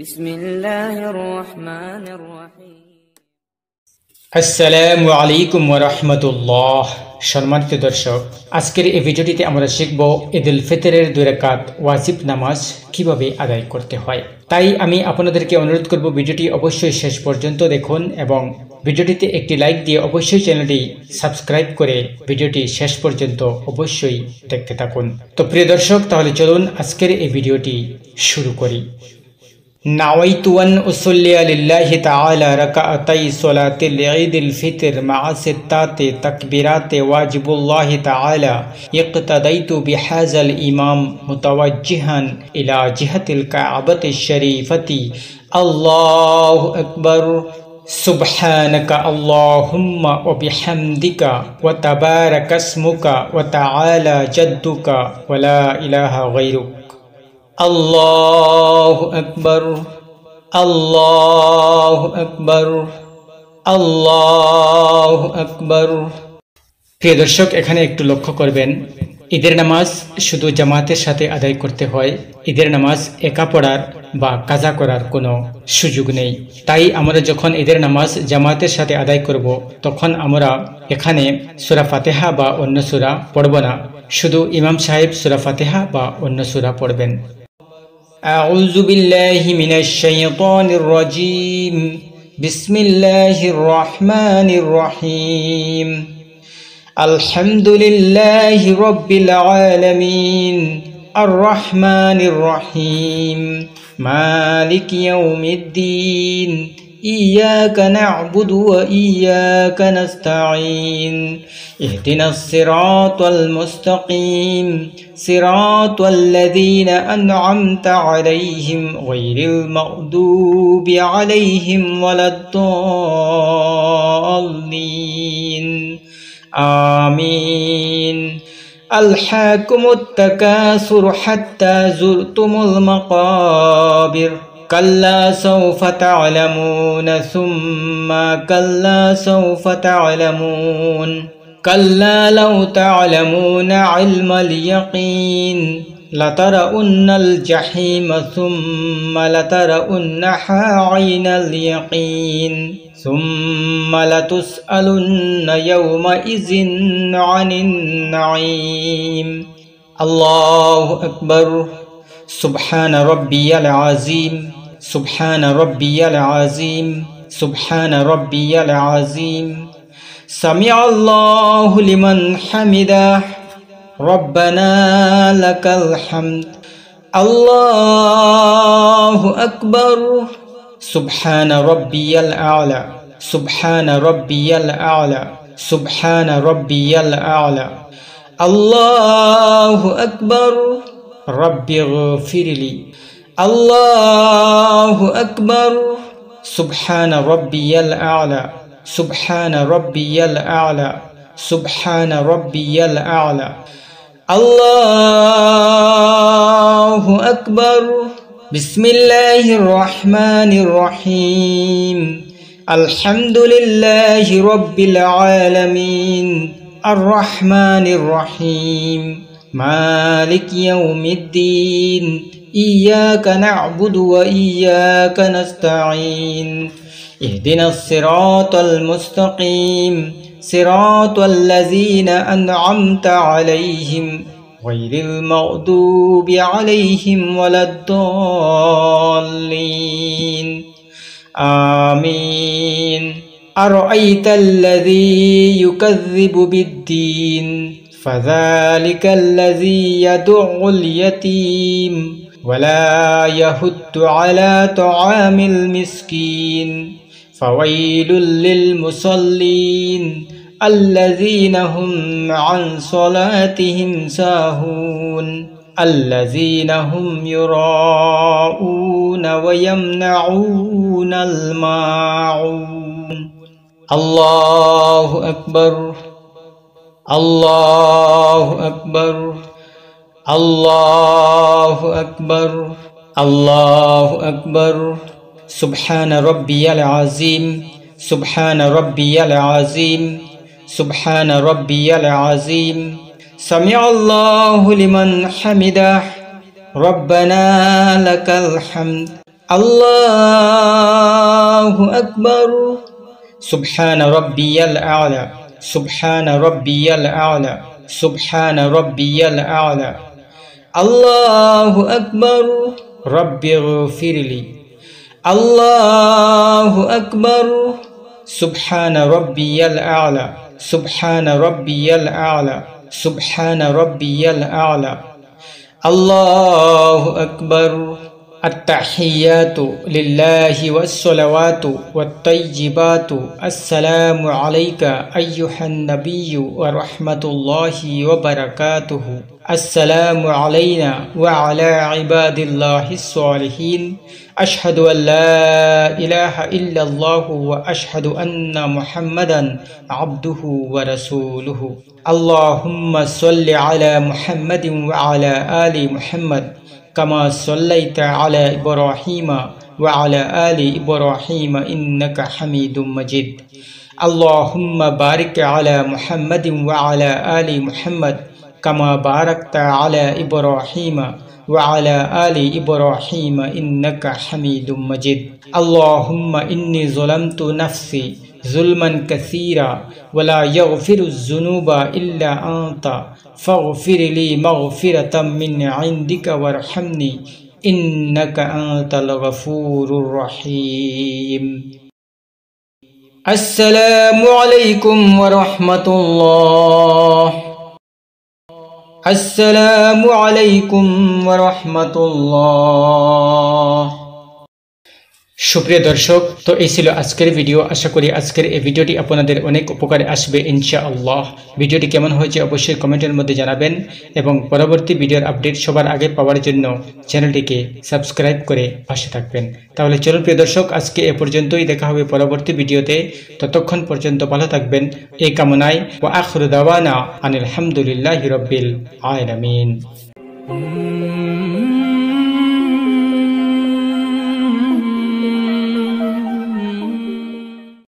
بسم الله الرحمن الرحيم আসসালামু আলাইকুম ওয়া রাহমাতুল্লাহ। সম্মানিত দর্শক, আজকের এই ভিডিওটিতে আমরা শিখব ঈদুল ফিতরের 2 রাকাত ওয়াজিব নামাজ কিভাবে আদায় করতে হয়। তাই আমি আপনাদেরকে অনুরোধ করব ভিডিওটি অবশ্যই শেষ পর্যন্ত দেখুন এবং ভিডিওটিতে একটি লাইক দিয়ে অবশ্যই চ্যানেলটি সাবস্ক্রাইব করে ভিডিওটি শেষ পর্যন্ত অবশ্যই দেখতে থাকুন। তো প্রিয় দর্শক, তাহলে চলুন আজকের এই ভিডিওটি শুরু করি। نويت أن أصلي لله تعالى ركعتي صلاة العيد الفطر مع 6 تكبيرات واجب الله تعالى اقتديت بهذا الإمام متوجها إلى جهة الكعبة الشريفة الله أكبر سبحانك اللهم وبحمدك وتبارك اسمك وتعالى جدك ولا إله غيرك আল্লাহু আকবার আল্লাহু আকবার আল্লাহু আকবার। প্রিয় দর্শক, এখানে একটু লক্ষ্য করবেন, ঈদের নামাজ শুধু জামাতের সাথে আদায় করতে হয়। ঈদের নামাজ একা পড়ার বা কাজা করার কোনো সুযোগ নেই। তাই আমরা যখন ঈদের নামাজ জামাতের সাথে আদায় করব, তখন আমরা এখানে সূরা ফাতিহা বা অন্য সূরা পড়ব না, শুধু ইমাম সাহেব সূরা ফাতিহা বা অন্য সূরা পড়বেন। أعوذ بالله من الشيطان الرجيم بسم الله الرحمن الرحيم الحمد لله رب العالمين الرحمن الرحيم مالك يوم الدين إياك نعبد وإياك نستعين اهدنا الصراط المستقيم صراط الذين أنعمت عليهم غير المغضوب عليهم ولا الضالين آمين ألهاكم التكاثر حتى زرتم المقابر كلا سوف تعلمون ثم كلا سوف تعلمون كلا لو تعلمون علم اليقين لترؤن الجحيم ثم لترؤنها عين اليقين ثم لتسألن يومئذ عن النعيم الله أكبر سبحان ربي العظيم سبحان ربي العظيم سبحان ربي العظيم سمع الله لمن حمده ربنا لك الحمد الله أكبر سبحان ربي الأعلى سبحان ربي الأعلى سبحان ربي الأعلى الله أكبر رب اغفر لي الله أكبر سبحان ربي الأعلى سبحان ربي الأعلى سبحان ربي الأعلى الله أكبر بسم الله الرحمن الرحيم الحمد لله رب العالمين الرحمن الرحيم مالك يوم الدين إياك نعبد وإياك نستعين اهدنا الصراط المستقيم صراط الذين أنعمت عليهم غير المغضوب عليهم ولا الضالين آمين أرأيت الذي يكذب بالدين فذلك الذي يدع اليتيم ولا يحض على طعام المسكين فويل للمصلين الذين هم عن صلاتهم ساهون الذين هم يراءون ويمنعون الماعون الله أكبر الله أكبر الله أكبر الله أكبر سبحان ربي العظيم سبحان ربي العظيم سبحان ربي العظيم سمع الله لمن حمده ربنا لك الحمد আল্লাহু আকবার সুবহান রাব্বিয়াল আ'লা সুবহান রাব্বিয়াল আ'লা সুবহান রাব্বিয়াল আ'লা আল্লাহু আকবার রব্বিগফিরলি আল্লাহু আকবার সুবহান রাব্বিয়াল আ'লা সুবহান রাব্বিয়াল আ'লা সুবহান রাব্বিয়াল আ'লা আল্লাহু আকবার التحيات لله والصلوات والطيبات السلام عليك أيها النبي ورحمة الله وبركاته السلام علينا وعلى عباد الله الصالحين أشهد أن لا إله إلا الله وأشهد أن محمدا عبده ورسوله اللهم صل على محمد وعلى آل محمد كما صليت على إبراهيم وعلى آل إبراهيم إنك حميد مجيد اللهم بارك على محمد وعلى آل محمد كما باركت على إبراهيم وعلى آل إبراهيم إنك حميد مجيد اللهم إني ظلمت نفسي ظلما كثيرا ولا يغفر الذنوب إلا أنت فاغفر لي مغفرة من عندك وارحمني إنك أنت الغفور الرحيم السلام عليكم ورحمة الله السلام عليكم ورحمة الله সুপ্রিয় দর্শক, তো এই ছিল আজকের ভিডিও। আশা করি আজকের এই ভিডিওটি আপনাদের অনেক উপকারে আসবে ইনশাআল্লাহ। ভিডিওটি কেমন হয়েছে অবশ্যই কমেন্টের মধ্যে জানাবেন এবং পরবর্তী ভিডিওর আপডেট সবার আগে পাওয়ার জন্য চ্যানেলটিকে সাবস্ক্রাইব করে পাশে থাকবেন। তাহলে চলুন প্রিয় দর্শক, আজকে এ পর্যন্তই, দেখা হবে পরবর্তী ভিডিওতে। ততক্ষণ পর্যন্ত ভালো থাকবেন এই কামনায়। ওয়া আখিরু দাওয়ানা আনিল হামদুলিল্লাহি রাব্বিল আলামিন।